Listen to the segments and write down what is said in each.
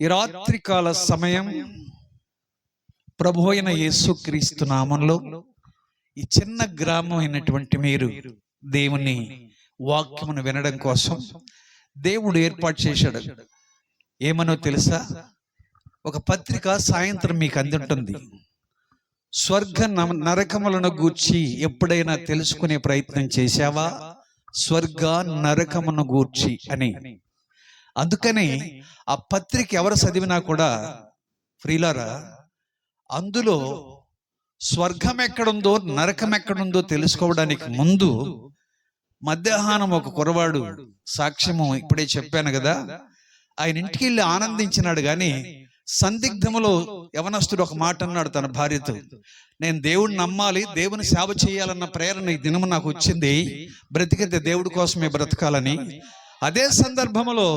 ఈ రాత్రి కాల సమయం ప్రభు అయిన యేసుక్రీస్తు నామంలో ఈ చిన్న గ్రామం అయినటువంటి మీరు దేవుని వాక్యమును వినడం కోసం దేవుడు ఏర్పాటు చేశాడు. ఏమనో తెలుసా? ఒక పత్రిక సాయంత్రం మీకు అందుంటుంది. స్వర్గ నరకములను గూర్చి ఎప్పుడైనా తెలుసుకునే ప్రయత్నం చేశావా? స్వర్గ నరకమును గూర్చి అని. అందుకని ఆ పత్రిక ఎవరు చదివినా కూడా ఫ్రీలారా, అందులో స్వర్గం ఎక్కడుందో నరకం ఎక్కడుందో తెలుసుకోవడానికి ముందు మధ్యాహ్నం ఒక కురవాడు సాక్ష్యము ఇప్పుడే చెప్పాను కదా, ఆయన ఇంటికి వెళ్ళి ఆనందించినాడు. కానీ సందిగ్ధములో యవనస్తుడు ఒక మాట అన్నాడు తన భార్యతో, నేను దేవుడిని నమ్మాలి, దేవుని సేవ చేయాలన్న ప్రేరణ ఈ దినము నాకు వచ్చింది, బ్రతికితే దేవుడి కోసమే బ్రతకాలని. అదే సందర్భంలో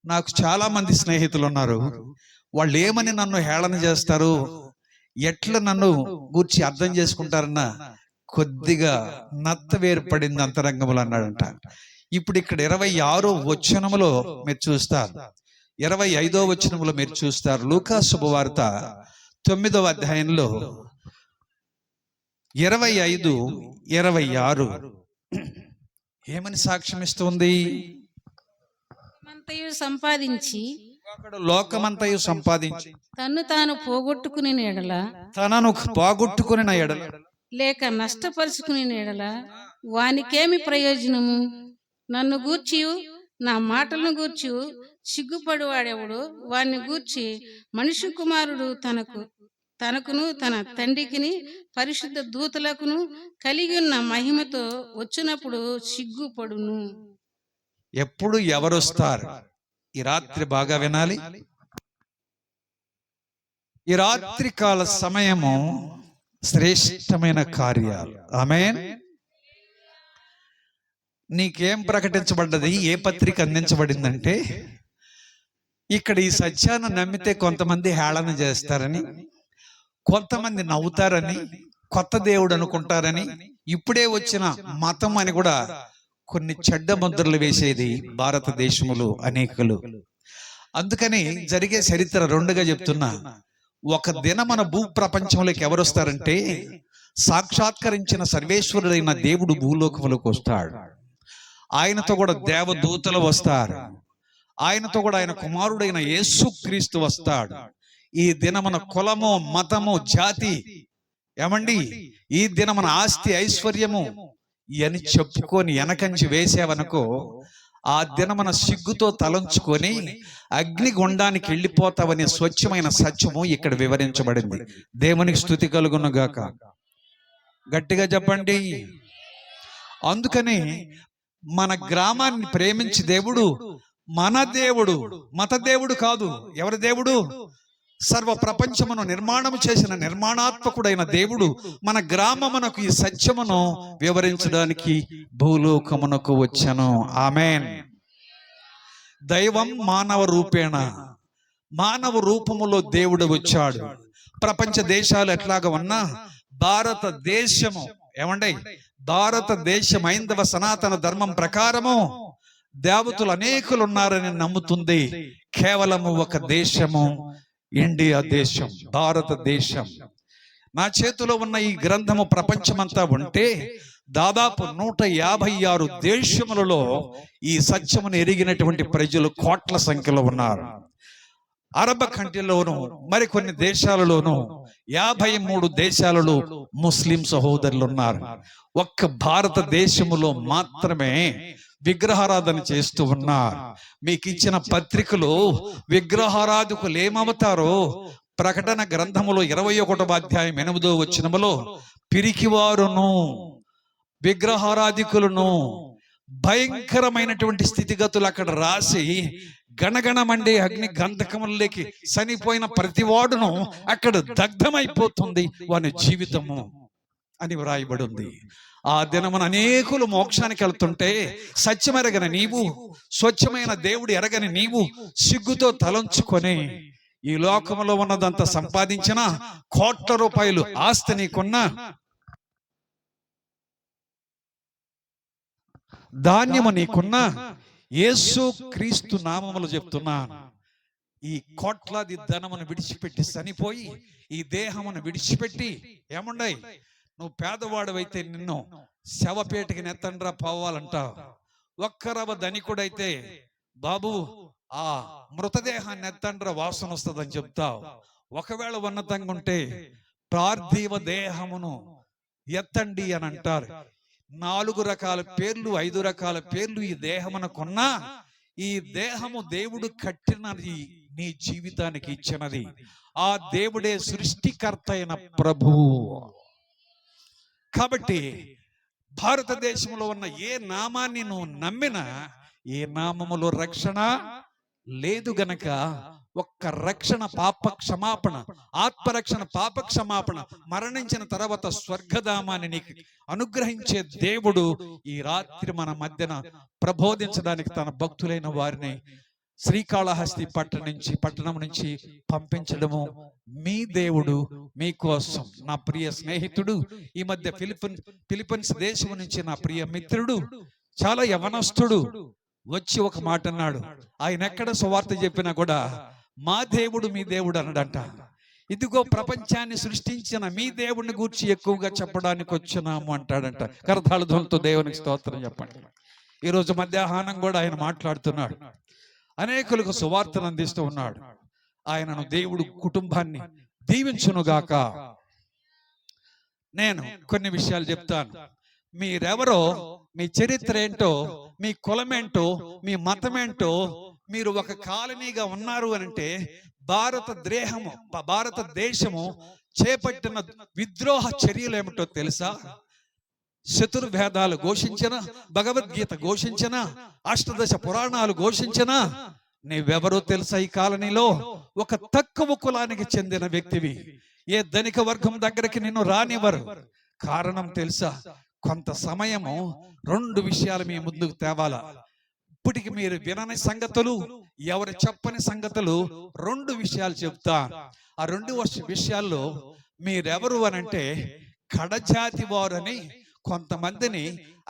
నాకు చాలా మంది స్నేహితులు ఉన్నారు. వాళ్ళు ఏమని నన్ను హేళన చేస్తారు, ఎట్లా నన్ను గూర్చి అర్థం చేసుకుంటారన్న కొద్దిగా నత్త వేరుపడింది అంతరంగములు అన్నాడంట. ఇప్పుడు ఇక్కడ 26వ వచనములో మీరు చూస్తారు, 25వ వచనములో మీరు చూస్తారు. లూకా శుభవార్త 9వ అధ్యాయంలో 25, 26 ఏమని సాక్ష్యం ఇస్తుంది? లోకమంతయు సంపాదించి తన్ను తాను పోగొట్టుకుని ఎడల, తనను పోగొట్టుకుని ఎడల, లేక నష్టపరుచుకుని ఎడల వానికేమి ప్రయోజనము? నన్ను గూర్చి నా మాటలను గూర్చి సిగ్గుపడువాడెవడు? వాని గూర్చి మనిషి కుమారుడు తనకును తన తండ్రికిని పరిశుద్ధ దూతలకును కలిగి ఉన్న మహిమతో వచ్చినప్పుడు సిగ్గుపడును. ఎప్పుడు ఎవరొస్తారు? ఈ రాత్రి బాగా వినాలి. ఈ రాత్రి కాల సమయము శ్రేష్టమైన కార్యాలు. ఆమేన్. నీకేం ప్రకటించబడ్డది? ఏ పత్రిక అందించబడిందంటే, ఇక్కడ ఈ సత్యాన్ని నమ్మితే కొంతమంది హేళన చేస్తారని, కొంతమంది నవ్వుతారని, కొత్త దేవుడు అనుకుంటారని, ఇప్పుడే వచ్చిన మతం అని కూడా కొన్ని చెడ్డ ముద్రలు వేసేది భారతదేశంలో అనేకులు. అందుకని జరిగే చరిత్ర రెండుగా చెప్తున్నా. ఒక దినమన భూ ప్రపంచంలోకి ఎవరు వస్తారంటే, సాక్షాత్కరించిన సర్వేశ్వరుడైన దేవుడు భూలోకములకు వస్తాడు. ఆయనతో కూడా దేవదూతలు వస్తారు. ఆయనతో కూడా ఆయన కుమారుడైన యేసుక్రీస్తు వస్తాడు. ఈ దినమన కులము, మతము, జాతి, ఏమండి, ఈ దినమన ఆస్తి, ఐశ్వర్యము అని చెప్పుకొని వెనకంచి వేసావనుకో, ఆ దినమన సిగ్గుతో తలంచుకొని అగ్నిగుండానికి వెళ్ళిపోతావనే స్వచ్ఛమైన సత్యము ఇక్కడ వివరించబడింది. దేవునికి స్తుతి కలుగును గాక. గట్టిగా చెప్పండి. అందుకని మన గ్రామాన్ని ప్రేమించి దేవుడు, మన దేవుడు, మత దేవుడు కాదు. ఎవరి దేవుడు? సర్వ ప్రపంచమును నిర్మాణము చేసిన నిర్మాణాత్మకుడైన దేవుడు మన గ్రామమునకు ఈ సత్యమును వివరించడానికి భూలోకమునకు వచ్చెను. ఆమేన్. దైవం మానవ రూపేణ, మానవ రూపములో దేవుడు వచ్చాడు. ప్రపంచ దేశాలు ఎట్లాగా ఉన్నా భారతదేశము, ఏమండి, భారతదేశం ఐందవ సనాతన ధర్మం ప్రకారము దేవతలు అనేకులు ఉన్నారని నమ్ముతుంది. కేవలము ఒక దేశము, ఇండియా దేశం, భారతదేశం. నా చేతిలో ఉన్న ఈ గ్రంథము ప్రపంచమంతా ఉంటే దాదాపు 156 దేశములలో ఈ సత్యమును ఎరిగినటువంటి ప్రజలు కోట్ల సంఖ్యలో ఉన్నారు. అరబ్ కంట్రీలోను మరికొన్ని దేశాలలోను 53 దేశాలలో ముస్లిం సహోదరులు ఉన్నారు. ఒక్క భారతదేశములో మాత్రమే విగ్రహారాధన చేస్తూ ఉన్నారు. మీకు ఇచ్చిన పత్రికలో విగ్రహారాధకులు ఏమవుతారో ప్రకటన గ్రంథములో 21వ అధ్యాయం 8వ వచనములో పిరికివారును విగ్రహారాధికులను భయంకరమైనటువంటి స్థితిగతులు అక్కడ రాసి, గణగణమండే అగ్ని గంధకములకి చనిపోయిన ప్రతివాడును అక్కడ దగ్ధమైపోతుంది వాని జీవితము అని వ్రాయబడి ఉంది. ఆ దినమున అనేకులు మోక్షానికి వెళ్తుంటే సత్యం ఎరగని నీవు, స్వచ్ఛమైన దేవుడు ఎరగని నీవు సిగ్గుతో తలంచుకొని ఈ లోకములో ఉన్నదంతా సంపాదించిన, కోట్ల రూపాయలు ఆస్తి నీకున్నా, ధాన్యము నీకున్నా, యేసు క్రీస్తు నామములు చెప్తున్నాను, ఈ కోట్లాది ధనమును విడిచిపెట్టి చనిపోయి ఈ దేహమును విడిచిపెట్టి ఏముండయి, నువ్వు పేదవాడవైతే నిన్ను శవపేటకి నెత్తండ్రా పోవాలంటావు. ఒక్కరవ ధనికుడైతే బాబు ఆ మృతదేహాన్ని ఎత్తండ్రా వాసన వస్తుందని చెప్తావు. ఒకవేళ ఉన్నతంగా ఉంటే పార్థివ దేహమును ఎత్తండి అని అంటారు. 4 రకాల పేర్లు 5 రకాల పేర్లు ఈ దేహమునకున్నా ఈ దేహము దేవుడు కట్టినది, నీ జీవితానికి ఇచ్చినది. ఆ దేవుడే సృష్టికర్త అయిన ప్రభువు. కాబట్టి భారతదేశంలో ఉన్న ఏ నామాన్ని నువ్వు నమ్మినా ఏ నామములో రక్షణ లేదు గనక ఒక్క రక్షణ, పాప క్షమాపణ, ఆత్మరక్షణ, పాప క్షమాపణ, మరణించిన తర్వాత స్వర్గధామాన్ని నీకు అనుగ్రహించే దేవుడు ఈ రాత్రి మన మధ్యన ప్రబోధించడానికి తన భక్తులైన వారిని శ్రీకాళహస్తి పట్టణం నుంచి పంపించడము మీ దేవుడు మీకోసం. నా ప్రియ స్నేహితుడు, ఈ మధ్య ఫిలిప్పీన్స్ దేశం నుంచి నా ప్రియ మిత్రుడు, చాలా యవనస్తుడు వచ్చి ఒక మాట అన్నాడు. ఆయన ఎక్కడ సువార్త చెప్పినా కూడా మా దేవుడు మీ దేవుడు అన్నాడంట. ఇదిగో ప్రపంచాన్ని సృష్టించిన మీ దేవుడిని గూర్చి ఎక్కువగా చెప్పడానికి వచ్చినాము అంటాడంట. కరతాళధ్వనులతో దేవునికి స్తోత్రం చెప్పండి. ఈరోజు మధ్యాహ్నం కూడా ఆయన మాట్లాడుతున్నాడు, అనేకులకు సువార్తను అందిస్తూ ఉన్నాడు. ఆయనను దేవుడు కుటుంబాన్ని దీవించునుగాక. నేను కొన్ని విషయాలు చెప్తాను. మీరెవరో, మీ చరిత్ర ఏంటో, మీ కులమేంటో, మీ మతమేంటో, మీరు ఒక కాలనీగా ఉన్నారు అనంటే భారతదేశము చేపట్టిన విద్రోహ చర్యలు ఏమిటో తెలుసా? చతుర్వేదాలు ఘోషించిన, భగవద్గీత ఘోషించిన, అష్టదశ పురాణాలు ఘోషించిన నీవెవరో తెలుసా? ఈ కాలనీలో ఒక తక్కువ కులానికి చెందిన వ్యక్తివి. ఏ ధనిక వర్గం దగ్గరికి నిన్ను రానివ్వరు. కారణం తెలుసా? కొంత సమయము 2 విషయాలు మీ ముందుకు తేవాల. ఇప్పటికి మీరు వినని సంగతులు, ఎవరు చెప్పని సంగతులు 2 విషయాలు చెప్తా. ఆ 2 విషయాల్లో మీరెవరు అనంటే కడజాతి వారని కొంతమందిని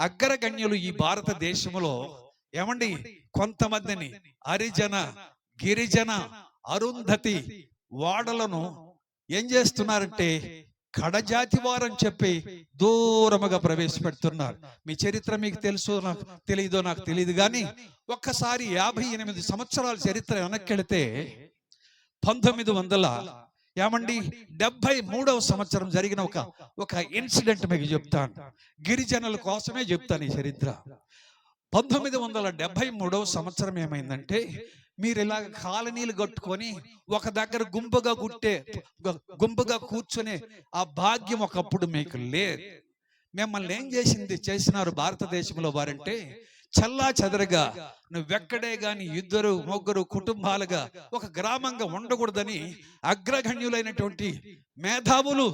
అగ్రగణ్యులు ఈ భారతదేశంలో, ఏమండి, కొంతమందిని హరిజన, గిరిజన, అరుంధతి వాడలను ఏం చేస్తున్నారంటే కడజాతి వారని చెప్పి దూరముగా ప్రవేశపెడుతున్నారు. మీ చరిత్ర మీకు తెలుసు, నాకు తెలియదో నాకు తెలియదు కానీ ఒక్కసారి 58 సంవత్సరాల చరిత్ర వెనక్కెళితే 1973వ సంవత్సరం జరిగిన ఒక ఇన్సిడెంట్ మీకు చెప్తాను. గిరిజనుల కోసమే చెప్తాను ఈ చరిత్ర. 1973వ సంవత్సరం ఏమైందంటే, మీరు ఇలాగ కాలనీలు కట్టుకొని ఒక దగ్గర గుంపుగా కూర్చొని ఆ భాగ్యం ఒకప్పుడు మీకు లేదు. మిమ్మల్ని ఏం చేసినారు భారతదేశంలో వారంటే, చల్లా చెదరగా నువ్వెక్కడే గాని 2-3 కుటుంబాలుగా ఒక గ్రామంగా ఉండకూడదని అగ్రగణ్యులైనటువంటి మేధావులు,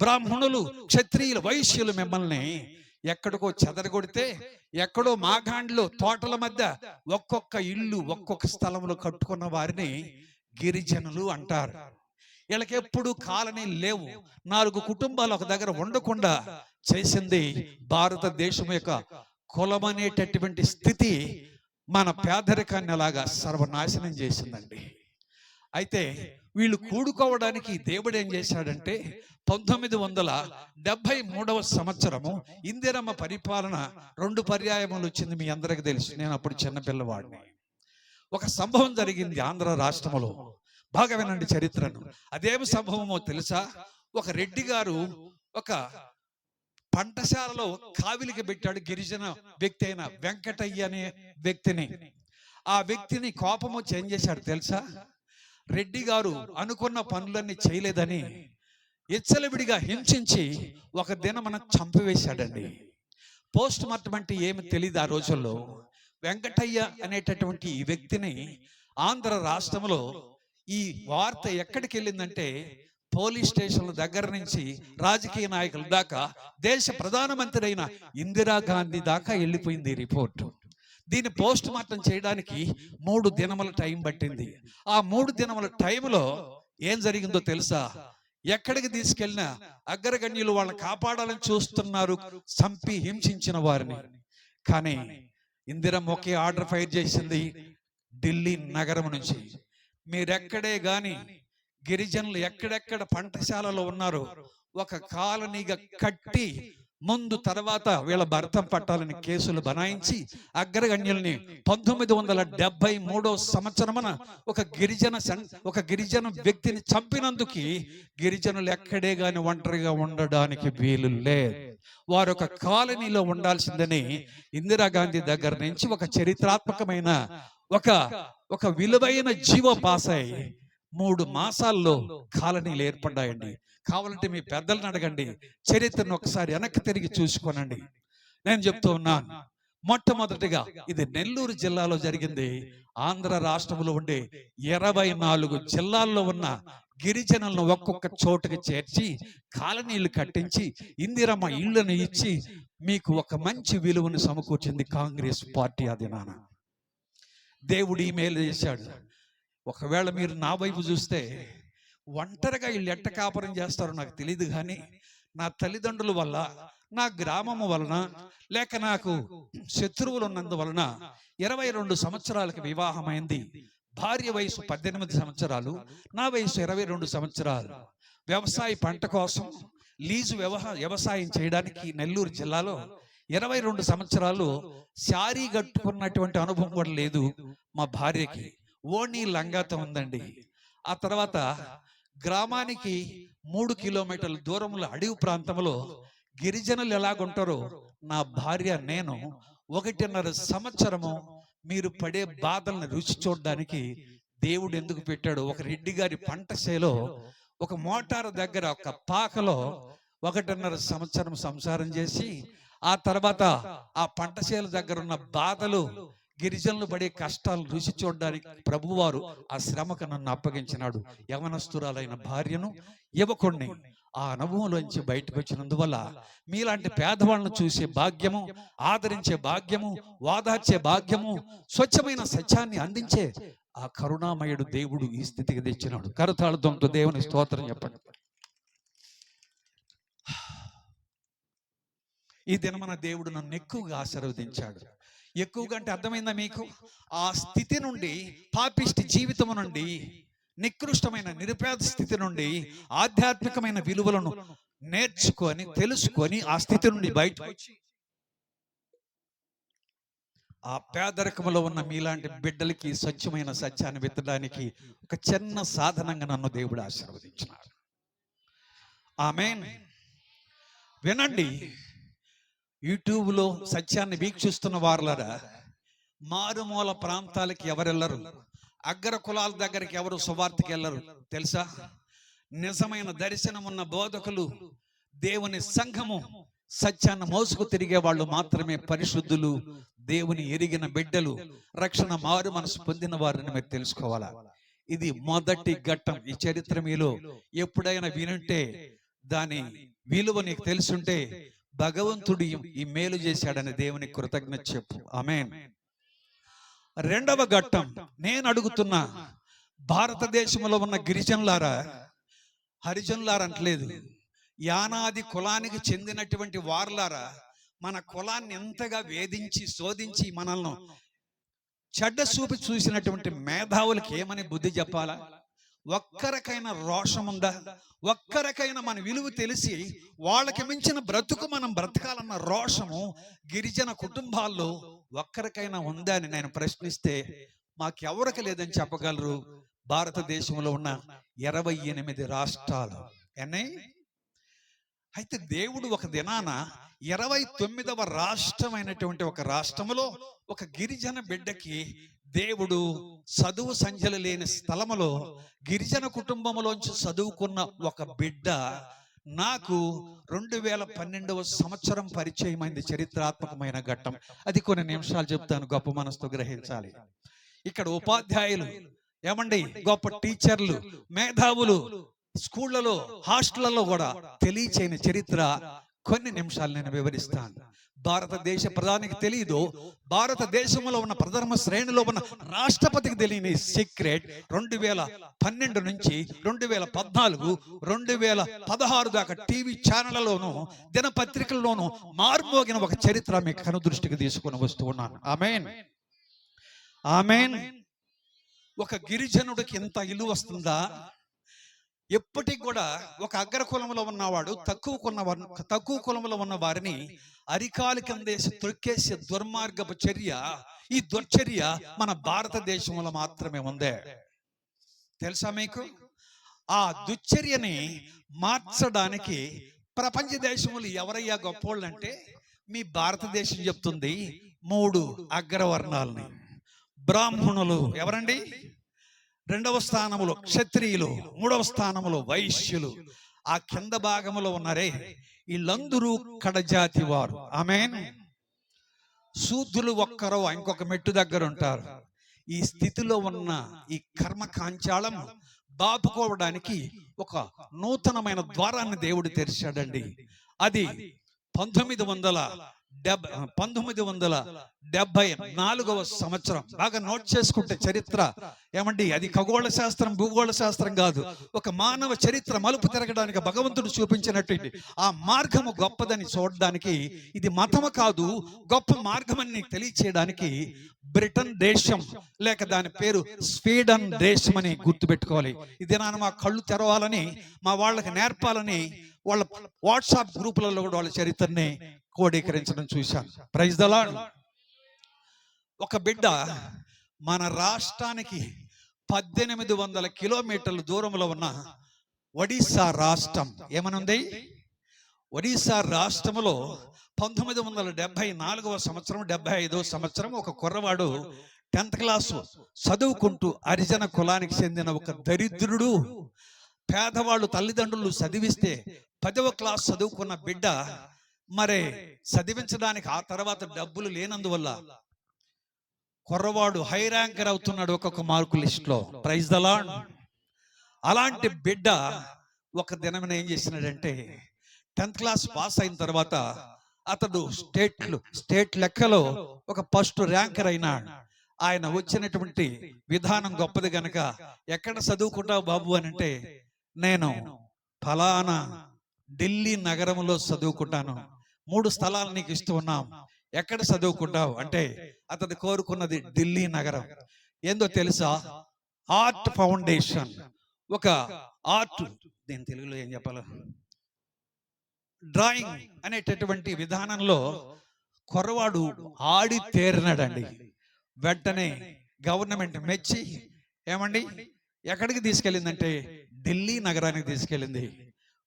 బ్రాహ్మణులు, క్షత్రియులు, వైశ్యులు మిమ్మల్ని ఎక్కడికో చెదరగొడితే, ఎక్కడో మాగాండ్లో తోటల మధ్య ఒక్కొక్క ఇల్లు, ఒక్కొక్క స్థలంలో కట్టుకున్న వారిని గిరిజనులు అంటారు. వీళ్ళకి ఎప్పుడు కాలనీలు లేవు. 4 కుటుంబాలు ఒక దగ్గర ఉండకుండా చేసింది భారతదేశం యొక్క కులం అనేటటువంటి స్థితి మన పేదరికాన్ని అలాగా సర్వనాశనం చేసిందండి. అయితే వీళ్ళు కూడుకోవడానికి దేవుడు ఏం చేశాడంటే, 1973వ సంవత్సరము ఇందిరమ్మ పరిపాలన 2 పర్యాయములు వచ్చింది. మీ అందరికి తెలుసు, నేను అప్పుడు చిన్నపిల్లవాడిని. ఒక సంభవం జరిగింది ఆంధ్ర రాష్ట్రంలో. బాగా వినండి చరిత్రను. అదేమి సంభవమో తెలుసా? ఒక రెడ్డి గారు ఒక పంటశాలలో కావిలికి పెట్టాడు గిరిజన వ్యక్తి అయిన వెంకటయ్య అనే వ్యక్తిని. ఆ వ్యక్తిని కోపం వచ్చి ఏం చేశాడు తెలుసా? రెడ్డి గారు అనుకున్న పనులన్నీ చేయలేదని ఎచ్చలవిడిగా హింసించి ఒక దినమున చంపివేశాడండి. పోస్ట్ మార్టం అంటే ఏమి తెలియదు ఆ రోజుల్లో. వెంకటయ్య అనేటటువంటి ఈ వ్యక్తిని ఆంధ్ర రాష్ట్రంలో ఈ వార్త ఎక్కడికి వెళ్ళిందంటే, పోలీస్ స్టేషన్ల దగ్గర నుంచి రాజకీయ నాయకుల దాకా, దేశ ప్రధానమంత్రి అయిన ఇందిరాగాంధీ దాకా వెళ్ళిపోయింది ఈ రిపోర్టు. దీన్ని పోస్ట్ మార్టం చేయడానికి 3 దినముల టైం పట్టింది. ఆ 3 దినముల టైంలో ఏం జరిగిందో తెలుసా? ఎక్కడికి తీసుకెళ్ళినా అగ్రగణ్యులు వాళ్ళని కాపాడాలని చూస్తున్నారు, చంపి హింసించిన వారిని. కానీ ఇందిరమ్మ ఒకే ఆర్డర్ ఫైర్ చేసింది ఢిల్లీ నగరం నుంచి. మీరెక్కడే గాని గిరిజనులు ఎక్కడెక్కడ పంటశాలలో ఉన్నారో ఒక కాలనీగా కట్టి ముందు తర్వాత వీళ్ళ భర్తం పట్టాలని కేసులు బనాయించి అగ్రగణ్యుల్ని 1973 సంవత్సరమున ఒక గిరిజన వ్యక్తిని చంపినందుకు గిరిజనులు ఎక్కడే గాని ఒంటరిగా ఉండడానికి వీలు లేదు. వారు ఒక కాలనీలో ఉండాల్సిందని ఇందిరాగాంధీ దగ్గర నుంచి ఒక చరిత్రాత్మకమైన ఒక విలువైన జీవో పాస్ అయి 3 మాసాల్లో కాలనీలు ఏర్పడ్డాయండి. కావాలంటే మీ పెద్దలను అడగండి, చరిత్రను ఒకసారి వెనక్కి తిరిగి చూసుకోనండి. నేను చెప్తూ ఉన్నాను, మొట్టమొదటిగా ఇది నెల్లూరు జిల్లాలో జరిగింది. ఆంధ్ర రాష్ట్రంలో ఉండే 24 జిల్లాల్లో ఉన్న గిరిజనులను ఒక్కొక్క చోటుకి చేర్చి కాలనీలు కట్టించి ఇందిరమ్మ ఇళ్లను ఇచ్చి మీకు ఒక మంచి విలువను సమకూర్చింది కాంగ్రెస్ పార్టీ. అది నాన్న దేవుడు ఈ మేలు చేశాడు. ఒకవేళ మీరు నా వైపు చూస్తే ఒంటరిగా వీళ్ళు ఎట్ట కాపురం చేస్తారో నాకు తెలియదు, కానీ నా తల్లిదండ్రుల వల్ల, నా గ్రామము వలన, లేక నాకు శత్రువులు ఉన్నందువలన 22 సంవత్సరాలకు వివాహమైంది. భార్య వయసు 18 సంవత్సరాలు, నా వయసు 22 సంవత్సరాలు. వ్యవసాయ పంట కోసం లీజు వ్యవసాయం చేయడానికి నెల్లూరు జిల్లాలో 22 సంవత్సరాలు శారీ కట్టుకున్నటువంటి అనుభవం కూడా లేదు మా భార్యకి. ఓణీ లంగాతో ఉందండి. ఆ తర్వాత గ్రామానికి 3 కిలోమీటర్ల దూరంలో అడవి ప్రాంతంలో గిరిజనులు ఎలాగుంటారో నా భార్య నేను 1.5 సంవత్సరము మీరు పడే బాధలను రుచి చూడడానికి దేవుడు ఎందుకు పెట్టాడు. ఒక రెడ్డి గారి పంటసేలో ఒక మోటారు దగ్గర ఒక పాకలో 1.5 సంవత్సరం సంసారం చేసి ఆ తర్వాత ఆ పంటసేల దగ్గర ఉన్న బాధలు, గిరిజనులు పడే కష్టాలు రుచి చూడడానికి ప్రభువారు ఆ శ్రమకు నన్ను అప్పగించినాడు. యవనస్తురాలైన భార్యను, యువకుణ్ణి ఆ అనుభవంలోంచి బయటకు వచ్చినందువల్ల మీలాంటి పేదవాళ్ళను చూసే భాగ్యము, ఆదరించే భాగ్యము, వాదార్చే భాగ్యము, స్వచ్ఛమైన సత్యాన్ని అందించే ఆ కరుణామయుడు దేవుడు ఈ స్థితికి తెచ్చినాడు. కరతాళంతో దేవుని స్తోత్రం చెప్పండి. ఈ దినమన దేవుడు నన్ను ఎక్కువగా ఆశీర్వదించాడు. ఎక్కువగా అంటే అర్థమైందా మీకు? ఆ స్థితి నుండి, పాపిష్టి జీవితం నుండి, నికృష్టమైన నిరుపేద స్థితి నుండి ఆధ్యాత్మికమైన విలువలను నేర్చుకొని తెలుసుకొని ఆ స్థితి నుండి బయటకు వచ్చి ఆ పేదరికంలో ఉన్న మీలాంటి బిడ్డలకి స్వచ్ఛమైన సత్యాన్ని విత్తడానికి ఒక చిన్న సాధనంగా నన్ను దేవుడు ఆశీర్వదించినాడు. ఆమేన్. వినండి, యూట్యూబ్లో సత్యాన్ని వీక్షిస్తున్న వారులారా, మారుమూల ప్రాంతాలకి ఎవరెళ్ళరు, అగ్ర కులాల దగ్గరికి ఎవరు సువార్తకి వెళ్ళరు తెలుసా? నిజమైన దర్శనం ఉన్న బోధకులు, దేవుని సంఘము, సత్యాన్ని మోసుకు తిరిగే వాళ్ళు మాత్రమే పరిశుద్ధులు, దేవుని ఎరిగిన బిడ్డలు, రక్షణ మారు మనసు పొందిన వారిని మీరు తెలుసుకోవాలా. ఇది మొదటి ఘట్టం. ఈ చరిత్ర మీలో ఎప్పుడైనా వినుంటే, దాని విలువ నీకు తెలుసుంటే, భగవంతుడు ఈ మేలు చేశాడని దేవుని కృతజ్ఞత చెప్పు. ఆమేన్. రెండవ ఘట్టం నేను అడుగుతున్నా, భారతదేశంలో ఉన్న గిరిజనులారా, హరిజనులారా అంటలేదు, యానాది కులానికి చెందినటువంటి వారులారా, మన కులాన్ని ఎంతగా వేధించి శోధించి మనల్ని చెడ్డ చూపి చూసినటువంటి మేధావులకి ఏమని బుద్ధి చెప్పాలా? ఒక్కరికైనా రోషం ఉందా? ఒక్కరికైనా మన విలువ తెలిసి వాళ్ళకి మించిన బ్రతుకు మనం బ్రతకాలన్న రోషము గిరిజన కుటుంబాల్లో ఒక్కరికైనా ఉందా అని నేను ప్రశ్నిస్తే మాకెవరికి లేదని చెప్పగలరు. భారతదేశంలో ఉన్న 28 రాష్ట్రాలు ఎన్నై. అయితే దేవుడు ఒక దినాన 29వ రాష్ట్రమైనటువంటి ఒక రాష్ట్రములో ఒక గిరిజన బిడ్డకి దేవుడు చదువు సంఖ్యలు లేని స్థలములో గిరిజన కుటుంబంలోంచి చదువుకున్న ఒక బిడ్డ నాకు 2012వ సంవత్సరం పరిచయమైంది. చరిత్రాత్మకమైన ఘట్టం అది. కొన్ని నిమిషాలు చెప్తాను, గొప్ప మనసుతో గ్రహించాలి. ఇక్కడ ఉపాధ్యాయులు ఏమండి, గొప్ప టీచర్లు, మేధావులు, స్కూళ్లలో, హాస్టళ్లలో కూడా తెలియచేయని చరిత్ర కొన్ని నిమిషాలు నేను వివరిస్తాను. భారతదేశ ప్రధానికి తెలియదు, భారతదేశంలో ఉన్న ప్రథమ శ్రేణిలో ఉన్న రాష్ట్రపతికి తెలియని సీక్రెట్ 2012 నుంచి 2014, 2016 దాకా టీవీ ఛానళ్లలోనూ దినపత్రికల్లోనూ మార్మోగిన ఒక చరిత్ర మీకు కనుదృష్టికి తీసుకొని వస్తూ ఉన్నాను. ఆమేన్, ఆమేన్. ఒక గిరిజనుడికి ఇంత ఇల్లు వస్తుందా? ఎప్పటికి కూడా ఒక అగ్ర కులంలో ఉన్నవాడు తక్కువ కులంలో ఉన్న వారిని అరికాలు కిందేసి తొక్కేసే దుర్మార్గపు చర్య, ఈ దుర్చర్య మన భారతదేశంలో మాత్రమే ఉందే. తెలుసా మీకు? ఆ దుశ్చర్యని మార్చడానికి ప్రపంచ దేశములు ఎవరయ్యా గొప్పోళ్ళు అంటే మీ భారతదేశం చెప్తుంది 3 అగ్రవర్ణాలని. బ్రాహ్మణులు ఎవరండి? 2వ స్థానములో క్షత్రియులు, 3వ స్థానములో వైశ్యులు, ఆ కింద భాగములో ఉన్నారే వీళ్ళందరూ కడజాతి వారు. ఆమేన్. శూద్రులు ఒక్కరో ఇంకొక మెట్టు దగ్గర ఉంటారు. ఈ స్థితిలో ఉన్న ఈ కర్మ కాంచాళం బాపుకోవడానికి ఒక నూతనమైన ద్వారాన్ని దేవుడు తెరిచాడండి. అది 1974వ సంవత్సరం. బాగా నోట్ చేసుకుంటే చరిత్ర ఏమండి, అది ఖగోళ శాస్త్రం భూగోళ శాస్త్రం కాదు, ఒక మానవ చరిత్ర మలుపు తిరగడానికి భగవంతుడు చూపించినట్టు ఆ మార్గము గొప్పదని చూడడానికి, ఇది మతము కాదు గొప్ప మార్గం అని తెలియచేయడానికి బ్రిటన్ దేశం లేక దాని పేరు స్వీడన్ దేశం అని గుర్తుపెట్టుకోవాలి. ఇది నా మా కళ్ళు తెరవాలని, మా వాళ్ళకి నేర్పాలని వాళ్ళ వాట్సాప్ గ్రూపులలో కూడా వాళ్ళ చరిత్రని కోడీకరించడం చూశాను. Praise the lord. ఒక బిడ్డ మన రాష్ట్రానికి 1800 కిలోమీటర్ల దూరంలో ఉన్న ఒడిశా రాష్ట్రం ఏమనుంది? ఒడిశా రాష్ట్రంలో 1974వ సంవత్సరం 75వ సంవత్సరం ఒక కుర్రవాడు 10th క్లాసు చదువుకుంటూ హరిజన కులానికి చెందిన ఒక దరిద్రుడు, పేదవాళ్ళు తల్లిదండ్రులు చదివిస్తే 10వ క్లాస్ చదువుకున్న బిడ్డ మరి చదివించడానికి ఆ తర్వాత డబ్బులు లేనందువల్ల కుర్రవాడు హై ర్యాంకర్ అవుతున్నాడు ఒక్కొక్క మార్కు లిస్ట్ లో. Praise the lord. అలాంటి బిడ్డ ఒక దినమైన ఏం చేసినాడంటే 10th క్లాస్ పాస్ అయిన తర్వాత అతడు స్టేట్ లెక్కలో ఒక ఫస్ట్ ర్యాంకర్ అయినాడు. ఆయన వచ్చినటువంటి విధానం గొప్పది గనక, ఎక్కడ చదువుకుంటావు బాబు అని అంటే, నేను ఫలానా ఢిల్లీ నగరంలో చదువుకుంటాను, 3 స్థలాలు నీకు ఇస్తూ ఉన్నాం, ఎక్కడ చదువుకుంటావు అంటే అతడు కోరుకున్నది ఢిల్లీ నగరం. ఏందో తెలుసా? ఆర్ట్ ఫౌండేషన్, ఒక ఆర్ట్, దీని తెలుగులో ఏం చెప్పాలి, డ్రాయింగ్ అనేటటువంటి విధానంలో కుర్రవాడు ఆడి తేరినాడండి. వెంటనే గవర్నమెంట్ మెచ్చి ఏమండి ఎక్కడికి తీసుకెళ్ళిందంటే ఢిల్లీ నగరానికి తీసుకెళ్ళింది.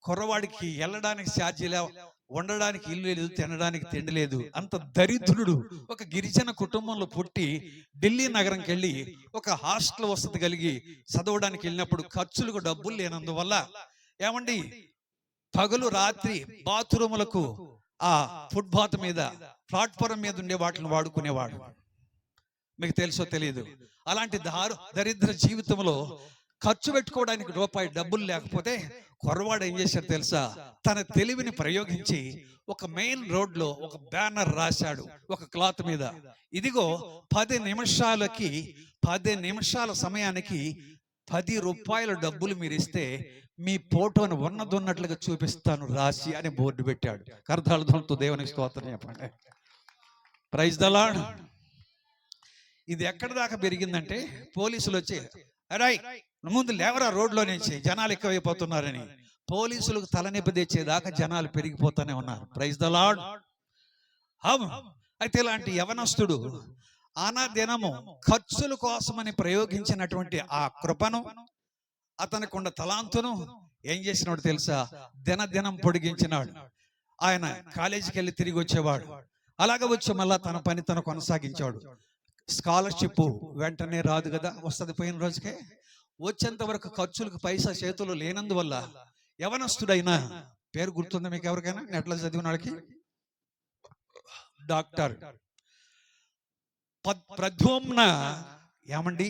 కుర్రవాడికి వెళ్ళడానికి ఛార్జీలే, ఉండడానికి ఇల్లు లేదు, తినడానికి తిండి లేదు. అంత దరిద్రుడు ఒక గిరిజన కుటుంబంలో పుట్టి ఢిల్లీ నగరంకి వెళ్ళి ఒక హాస్టల్ వసతి కలిగి చదవడానికి వెళ్ళినప్పుడు ఖర్చులకు డబ్బులు లేనందువల్ల ఏమండి పగలు రాత్రి బాత్రూములకు ఆ ఫుట్పాత్ మీద ప్లాట్ఫారం మీద ఉండే వాటిని వాడుకునేవాడు. మీకు తెలుసో తెలియదు. అలాంటి దరిద్ర జీవితంలో ఖర్చు పెట్టుకోవడానికి రూపాయి డబ్బులు లేకపోతే కుర్రవాడు ఏం చేశాడు తెలుసా? తన తెలివిని ప్రయోగించి ఒక మెయిన్ రోడ్ లో ఒక బ్యానర్ రాశాడు ఒక క్లాత్ మీద, ఇదిగో 10 నిమిషాల సమయానికి 10 రూపాయల డబ్బులు మీరు ఇస్తే మీ ఫోటోను ఉన్నట్లుగా చూపిస్తాను రాసి అని బోర్డు పెట్టాడు. కర్తార్థంతో దేవునికి స్తోత్రం చెప్పండి. Praise the lord. ఇది ఎక్కడి దాకా పెరిగిందంటే పోలీసులు వచ్చి, అరే ముందు లేవరా రోడ్లో నుంచి, జనాలు ఎక్కువైపోతున్నారని పోలీసులకు తలనొప్పి తెచ్చేదాకా జనాలు పెరిగిపోతూనే ఉన్నారు. Praise the lord. అయితే ఇలాంటి యవనస్తుడు దినము ఖర్చుల కోసమని ప్రయోగించినటువంటి ఆ కృపను, అతనికి ఉన్న తలాంతును ఏం చేసినాడు తెలుసా? దినం పొడిగించినాడు. ఆయన కాలేజీకి వెళ్ళి తిరిగి వచ్చేవాడు. అలాగ వచ్చి మళ్ళా తన పని తను కొనసాగించాడు. స్కాలర్షిప్ వెంటనే రాదు కదా, వస్తుంది పోయిన రోజుకే. వచ్చేంత వరకు ఖర్చులకు పైసా చేతులు లేనందువల్ల యవనస్తుడైనా, పేరు గుర్తుందా మీకు ఎవరికైనా నెట్లో చదివిన వాళ్ళకి? డాక్టర్ ప్రద్యుమ్న ఏమండి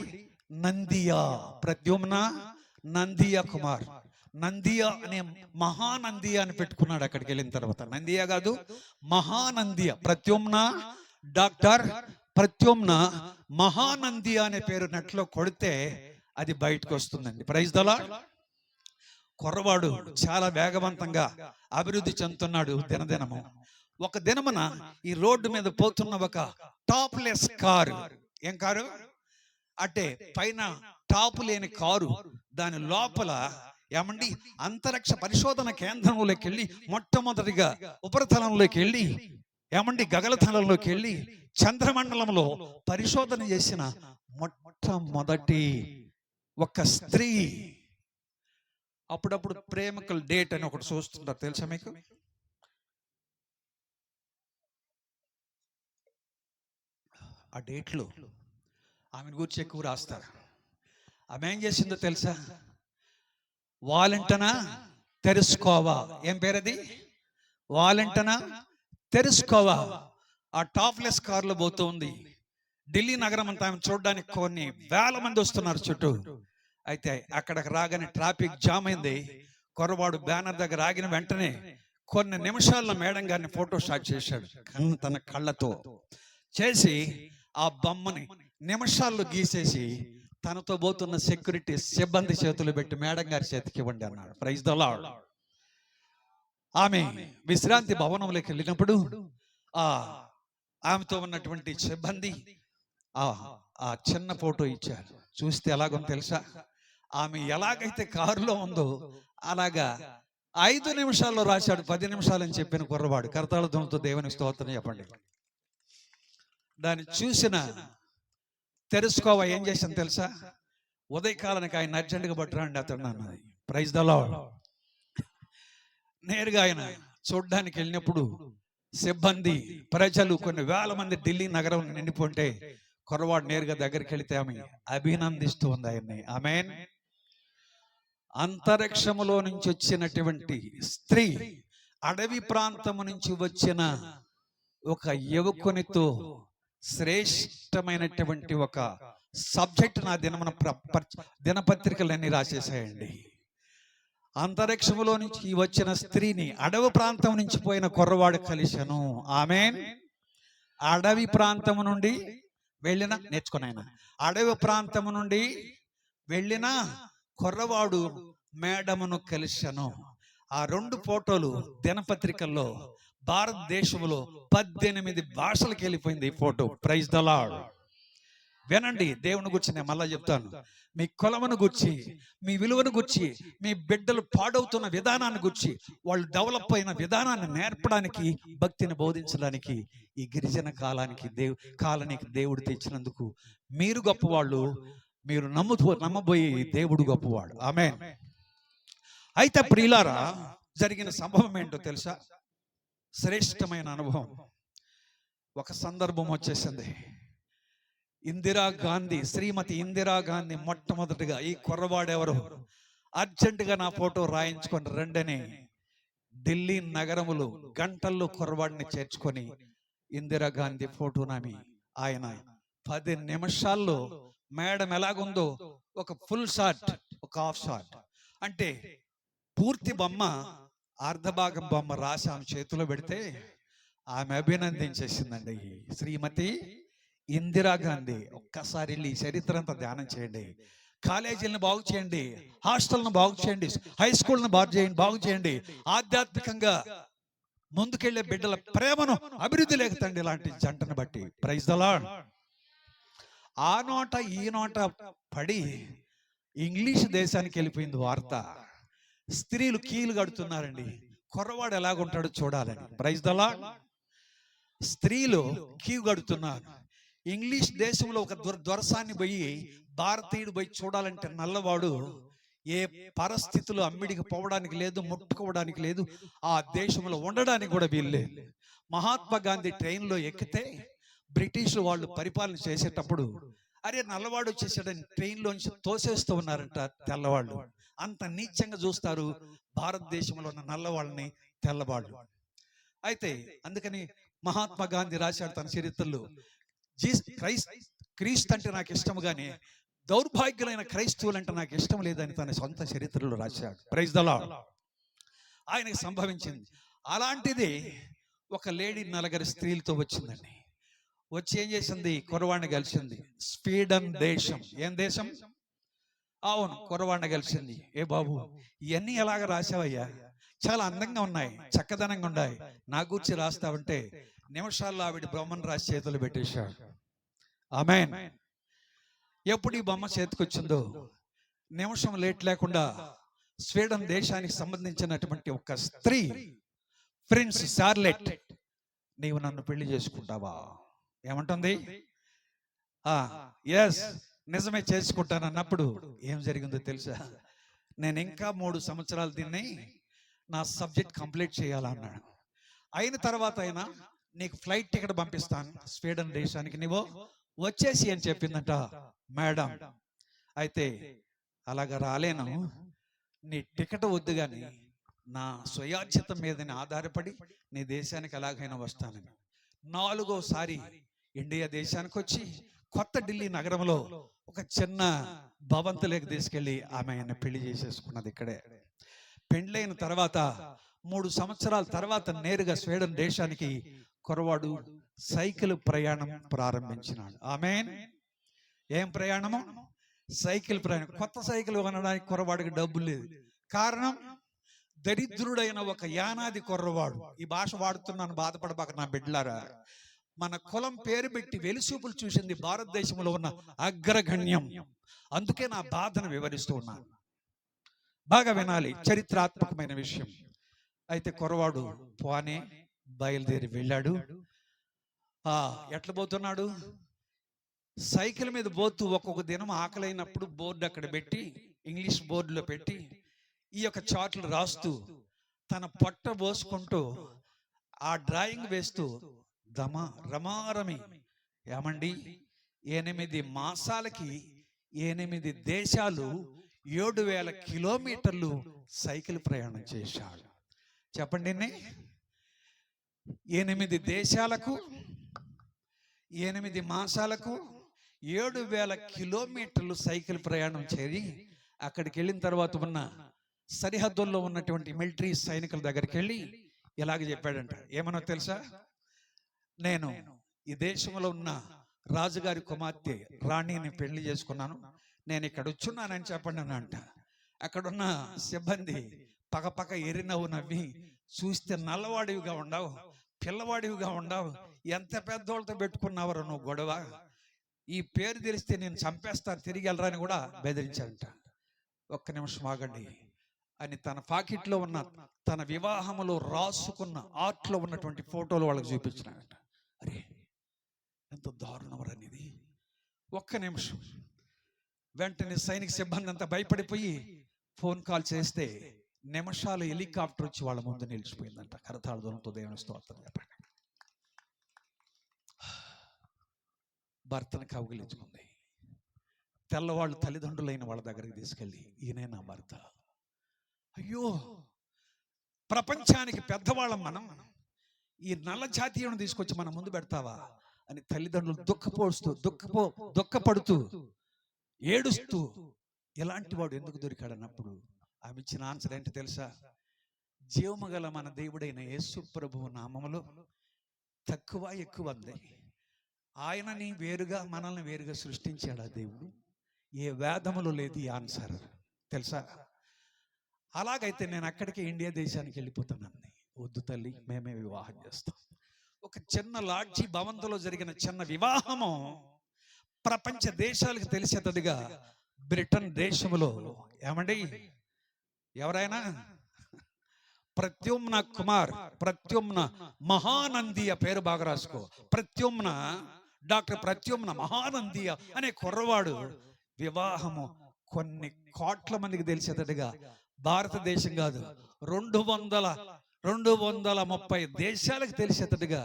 నందియా కుమార్, నందియా అనే మహానందియా అని పెట్టుకున్నాడు. అక్కడికి వెళ్ళిన తర్వాత నందియా కాదు, మహానందియా. డాక్టర్ ప్రత్యుమ్న మహానందియా అనే పేరు నెట్లో కొడితే అది బయటకు వస్తుందండి. Praise the lord. కుర్రవాడు చాలా వేగవంతంగా అభివృద్ధి చెందుతున్నాడు దినదినము. ఒక దినమున ఈ రోడ్డు మీద పోతున్న ఒక టాప్లెస్ కారు, ఏం కారు అంటే పైన టాపు లేని కారు, దాని లోపల ఏమండి అంతరిక్ష పరిశోధన కేంద్రంలోకి వెళ్ళి మొట్టమొదటిగా ఉపరితలంలోకి వెళ్ళి ఏమండి గగనతలంలోకి వెళ్ళి చంద్రమండలంలో పరిశోధన చేసిన మొట్టమొదటి ఒక స్త్రీ. అప్పుడప్పుడు ప్రేమికుల డేట్ అని ఒకటి చూస్తుంటారు, తెలుసా మీకు? ఆ డేట్లో ఆమెను గురించి ఎక్కువ రాస్తారు. ఆమె ఏం చేసిందో తెలుసా? వాలెంటనా తెరుసుకోవా, ఏం పేరది? వాలెంటనా తెరుసుకోవా. ఆ టాప్లెస్ కారులో పోతూ ఉంది. ఢిల్లీ నగరం అంతా ఆమె చూడడానికి కొన్ని వేల మంది వస్తున్నారు చుట్టూ. అయితే అక్కడికి రాగానే ట్రాఫిక్ జామ్ అయింది. కుర్రవాడు బ్యానర్ దగ్గర ఆగిన వెంటనే కొన్ని నిమిషాల్లో మేడం గారిని ఫోటో షాట్ చేశాడు. తన కళ్ళతో చేసి ఆ బొమ్మని నిమిషాల్లో గీసేసి తనతో పోతున్న సెక్యూరిటీ సిబ్బంది చేతులు పెట్టి మేడం గారి చేతికి ఇవ్వండి అన్నాడు. Praise the lord. ఆమె విశ్రాంతి భవనంలోకి వెళ్ళినప్పుడు ఆమెతో ఉన్నటువంటి సిబ్బంది ఆ చిన్న ఫోటో ఇచ్చారు. చూస్తే ఎలాగో తెలుసా? ఆమె ఎలాగైతే కారులో ఉందో అలాగా 5 నిమిషాల్లో రాశాడు. 10 నిమిషాలని చెప్పిన కుర్రవాడు. కరతాళ ధ్వనితో దేవుని స్తోత్రం చెప్పండి. దాన్ని చూసిన తెరుసుకోవా ఏం చేశాను తెలుసా? ఉదయకాలానికి ఆయన అర్జెంటుగా పట్టురండి అతడు అన్నది. Praise the lord. నేరుగా ఆయన చూడ్డానికి వెళ్ళినప్పుడు సిబ్బంది, ప్రజలు కొన్ని వేల మంది ఢిల్లీ నగరం నిండిపోంటే కుర్రవాడు నేరుగా దగ్గరికి వెళితే ఆమె అభినందిస్తూ ఉంది ఆయన్ని. ఆమేన్. అంతరిక్షములో నుంచి వచ్చినటువంటి స్త్రీ అడవి ప్రాంతము నుంచి వచ్చిన ఒక యువకునితో శ్రేష్టమైనటువంటి ఒక సబ్జెక్ట్ నా దినపత్రికలన్నీ రాసేసాయండి. అంతరిక్షములో నుంచి వచ్చిన స్త్రీని అడవి ప్రాంతం నుంచి పోయిన కుర్రవాడు కలిశాను. ఆమేన్. అడవి ప్రాంతము నుండి వెళ్ళిన నేర్చుకున్నాయన అడవి ప్రాంతము నుండి వెళ్ళిన కుర్రవాడు మేడమును కలిశాను. ఆ 2 ఫోటోలు దినపత్రికల్లో భారతదేశంలో 18 భాషలకు వెళ్ళిపోయింది ఈ ఫోటో. Praise the lord. వినండి, దేవుని గురించి నేను మళ్ళా చెప్తాను. మీ కులమును గురించి, మీ విలువను గురించి, మీ బిడ్డలు పాడవుతున్న విధానాన్ని గురించి, వాళ్ళు డెవలప్ అయిన విధానాన్ని నేర్పడానికి, భక్తిని బోధించడానికి ఈ గిరిజన కాలానికి దేవుడు తెచ్చినందుకు మీరు గొప్పవాళ్ళు. మీరు నమ్మబోయే దేవుడు గొప్పవాడు. ఆమేన్. అయితే ప్రియులారా, జరిగిన సంభవం ఏంటో తెలుసా? శ్రేష్టమైన అనుభవం. ఒక సందర్భం వచ్చేసింది. శ్రీమతి ఇందిరా గాంధీ మొట్టమొదటిగా ఈ కుర్రవాడెవరు అర్జెంటుగా నా ఫోటో రాయించుకొని రండని ఢిల్లీ నగరములో గంటల్లో కుర్రవాడిని చేర్చుకొని ఇందిరా గాంధీ ఫోటోనామి ఆయన 10 నిమిషాల్లో మేడం ఎలాగుందో ఒక ఫుల్ షాట్, ఒక హాఫ్ షాట్, అంటే పూర్తి బొమ్మ అర్ధభాగం బొమ్మ రాసి ఆమె చేతిలో పెడితే ఆమె అభినందించేసిందండి. శ్రీమతి ఇందిరా గాంధీ. ఒక్కసారి వెళ్ళి చరిత్ర అంతా ధ్యానం చేయండి. కాలేజీలను బాగు చేయండి, హాస్టల్ను బాగు చేయండి, హై స్కూల్ను బాగు చేయండి. ఆధ్యాత్మికంగా ముందుకెళ్లే బిడ్డల ప్రేమను అభివృద్ధి లేకుతండి ఇలాంటి జంటను బట్టి. Praise the lord. ఆ నోట ఈ నోట పడి ఇంగ్లీష్ దేశానికి వెళ్ళిపోయింది వార్త. స్త్రీలు కీలు కడుతున్నారండి. కుర్రవాడు ఎలాగుంటాడో చూడాలని. Praise the lord. స్త్రీలు కీలు కడుతున్నారు. ఇంగ్లీష్ దేశంలో ఒక దొరసాన్ని పోయి భారతీయుడు పోయి చూడాలంటే నల్లవాడు ఏ పరిస్థితులు అమ్మిడికి పోవడానికి లేదు, ముట్టుకోవడానికి లేదు, ఆ దేశంలో ఉండడానికి కూడా వీల్లేదు. మహాత్మా గాంధీ ట్రైన్లో ఎక్కితే బ్రిటిష్ వాళ్ళు పరిపాలన చేసేటప్పుడు అరే నల్లవాడు వచ్చేసాడని ట్రైన్లోంచి తోసేస్తూ ఉన్నారంట తెల్లవాళ్ళు. అంత నీచంగా చూస్తారు భారతదేశంలో ఉన్న నల్లవాళ్ళని, తెల్లవాళ్ళు. అయితే అందుకని మహాత్మా గాంధీ రాశాడు తన చరిత్రలో, క్రీస్తు అంటే నాకు ఇష్టం కానీ దౌర్భాగ్యులైన క్రైస్తవులు అంటే నాకు ఇష్టం లేదని తన సొంత చరిత్రలో రాశాడు. Praise the lord. ఆయనకు సంభవించింది. అలాంటిది ఒక లేడీ 4 స్త్రీలతో వచ్చిందండి. వచ్చి ఏం చేసింది? కుర్రవాడిని కలిసింది. స్వీడన్ దేశం. ఏం దేశం? అవును, కుర్రవాడిని కలిసింది. ఏ బాబు ఇవన్నీ ఎలాగ రాసావయ్యా? చాలా అందంగా ఉన్నాయి, చక్కదనంగా ఉన్నాయి, నా గురించి రాస్తావంటే నిమిషాల్లో ఆవిడ బ్రహ్మను రాసి చేతులు పెట్టేశాడు. ఆమేన్. ఎప్పుడు ఈ బొమ్మ చేతికొచ్చిందో నిమిషం లేట్ లేకుండా స్వీడన్ దేశానికి సంబంధించినటువంటి ఒక స్త్రీ, ప్రిన్స్ షార్లెట్, నీవు నన్ను పెళ్లి చేసుకుంటావా ఏమంటుంది? ఎస్, నిజమే చేసుకుంటాను అన్నప్పుడు ఏం జరిగిందో తెలుసా? నేను ఇంకా 3 సంవత్సరాలు దీన్ని నా సబ్జెక్ట్ కంప్లీట్ చేయాలన్నాడు. అయిన తర్వాత అయినా నీకు ఫ్లైట్ టికెట్ పంపిస్తాను స్వీడన్ దేశానికి, నువ్వు వచ్చేసి అని చెప్పిందంట మేడం. అయితే అలాగా రాలేను, నీ టికెట్ వద్దు కానీ నా స్వయాచితం మీదని ఆధారపడి నీ దేశానికి ఎలాగైనా వస్తానని 4వసారి ఇండియా దేశానికి వచ్చి కొత్త ఢిల్లీ నగరంలో ఒక చిన్న భవంతులోకి తీసుకెళ్లి ఆమె ఆయన పెళ్లి చేసేసుకున్నది ఇక్కడే. పెండ్లైన తర్వాత 3 సంవత్సరాల తర్వాత నేరుగా స్వీడన్ దేశానికి కుర్రవాడు సైకిల్ ప్రయాణం ప్రారంభించినాడు. ఆమేన్. ఏం ప్రయాణము? సైకిల్ ప్రయాణం. కొత్త సైకిల్ కొనడానికి కుర్రవాడికి డబ్బులు లేదు. కారణం, దరిద్రుడైన ఒక యానాది కుర్రవాడు. ఈ భాష వాడుతున్నాను, బాధపడబాక నా బిడ్డలారా. మన కులం పేరు పెట్టి వెలుసూపులు చూసింది భారతదేశంలో ఉన్న అగ్రగణ్యం. అందుకే నా బాధను వివరిస్తూ ఉన్నాను, బాగా వినాలి, చరిత్రాత్మకమైన విషయం. అయితే కుర్రవాడు పోనే బయలుదేరి వెళ్ళాడు. ఎట్లా పోతున్నాడు? సైకిల్ మీద పోతూ ఒక్కొక్క దినం ఆకలైనప్పుడు బోర్డు అక్కడ పెట్టి, ఇంగ్లీష్ బోర్డులో పెట్టి ఈ యొక్క చార్ట్లు రాస్తూ తన పొట్ట పోసుకుంటూ ఆ డ్రాయింగ్ వేస్తూ రమారమి ఏమండి 8 మాసాలకి 8 దేశాలు 7,000 కిలోమీటర్లు సైకిల్ ప్రయాణం చేశాడు. చెప్పండి, 8 దేశాలకు 8 మాసాలకు 7,000 కిలోమీటర్లు సైకిల్ ప్రయాణం చేరి అక్కడికి వెళ్ళిన తర్వాత ఉన్న సరిహద్దుల్లో ఉన్నటువంటి మిలిటరీ సైనికుల దగ్గరికి వెళ్ళి ఇలాగ చెప్పాడంట. ఏమనో తెలుసా? నేను ఈ దేశంలో ఉన్న రాజుగారి కుమార్తె రాణిని పెళ్లి చేసుకున్నాను, నేను ఇక్కడ వచ్చున్నానని చెప్పండి అని అంట. అక్కడున్న సిబ్బంది పక్కపక్క ఎరినవ్వు నవ్వి, చూస్తే నల్లవాడివిగా ఉండవు, పిల్లవాడివిగా ఉండవు, ఎంత పెద్దోళ్ళతో పెట్టుకున్నావరు నువ్వు గొడవ, ఈ పేరు తెలిస్తే నేను చంపేస్తాను, తిరిగి వెళ్ళరా అని కూడా బెదిరించారంట. ఒక్క నిమిషం ఆగండి అని తన పాకెట్లో ఉన్న తన వివాహములో రాసుకున్న ఆర్ట్లో ఉన్నటువంటి ఫోటోలు వాళ్ళకి చూపించినాడంట. అరే ఎంత దారుణం అనేది. ఒక్క నిమిషం. వెంటనే సైనిక సిబ్బంది అంతా భయపడిపోయి ఫోన్ కాల్ చేస్తే నిమిషాలు హెలికాప్టర్ వచ్చి వాళ్ళ ముందు నిలిచిపోయిందంట. కరతాళ ధ్వనితో దేవుని స్తోత్రం చెప్పండి. భర్తను కౌగిలించుకుంది. తెల్లవాళ్ళు తల్లిదండ్రులైన వాళ్ళ దగ్గరికి తీసుకెళ్ళి, ఈయనే నా భర్త, అయ్యో ప్రపంచానికి పెద్దవాళ్ళం మనం, ఈ నల్ల జాతీయుని తీసుకొచ్చి మన ముందు పెడతావా అని తల్లిదండ్రులు దుఃఖపడుతూ ఏడుస్తూ, ఎలాంటి వాడు ఎందుకు దొరికాడన్నప్పుడు ఆమె ఇచ్చిన ఆన్సర్ ఏంటి తెలుసా? జీవమగల మన దేవుడైన యేసు ప్రభువు నామములో తక్కువ ఎక్కువ అంది. ఆయనని వేరుగా మనల్ని వేరుగా సృష్టించాడు ఆ దేవుడు. ఏ వేదములు లేదు ఈ ఆన్సర్ తెలుసా? అలాగైతే నేను అక్కడికి ఇండియా దేశానికి వెళ్ళిపోతానండి. వద్దు తల్లి, మేమే వివాహం చేస్తాం. ఒక చిన్న లాడ్జీ భవంతిలో జరిగిన చిన్న వివాహము ప్రపంచ దేశాలకు తెలిసేటదిగా బ్రిటన్ దేశంలో, ఏమండి ఎవరైనా ప్రత్యుమ్న కుమార్, ప్రత్యుమ్న మహానందియ పేరు బాగా రాసుకో. ప్రత్యుమ్న, డాక్టర్ ప్రత్యుమ్న మహానందియ అనే కుర్రవాడు వివాహము కొన్ని కోట్ల మందికి తెలిసేటట్టుగా భారతదేశం కాదు 230 దేశాలకు తెలిసేటట్టుగా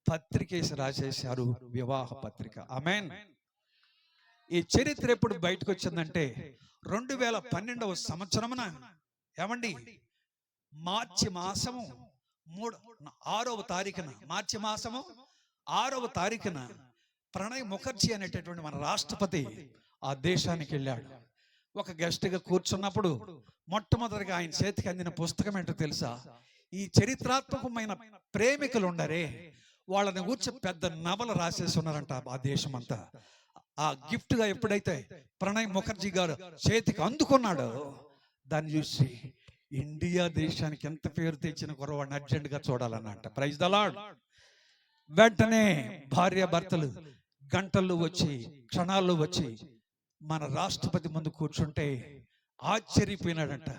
పత్రికేసి రాసేశారు, వివాహ పత్రిక. ఆమేన్. ఈ చరిత్ర ఎప్పుడు బయటకు వచ్చిందంటే 2012వ సంవత్సరమున, ఏమండి మార్చి మాసము 6వ తారీఖున, మార్చి మాసము 6వ తారీఖున ప్రణయ్ ముఖర్జీ అనేటటువంటి మన రాష్ట్రపతి ఆ దేశానికి వెళ్ళాడు. ఒక గెస్ట్గా కూర్చున్నప్పుడు మొట్టమొదటిగా ఆయన చేతికి అందిన పుస్తకం ఏంటో తెలుసా? ఈ చరిత్రాత్మకమైన ప్రేమికులు ఉండరే, వాళ్ళని కూర్చి పెద్ద నవల రాసేసి ఉన్నారంట ఆ దేశం అంతా. ఆ గిఫ్ట్ గా ఎప్పుడైతే ప్రణయ్ ముఖర్జీ గారు చేతికి అందుకున్నాడో దాన్ని చూసి ఇండియా దేశానికి ఎంత పేరు తెచ్చిన కుర్రవాడిని అర్జెంట్ గా చూడాలన్నట్ట. Praise the lord. వెంటనే భార్య భర్తలు గంటల్లో వచ్చి, క్షణాల్లో వచ్చి మన రాష్ట్రపతి ముందు కూర్చుంటే ఆశ్చర్యపోయినాడంట.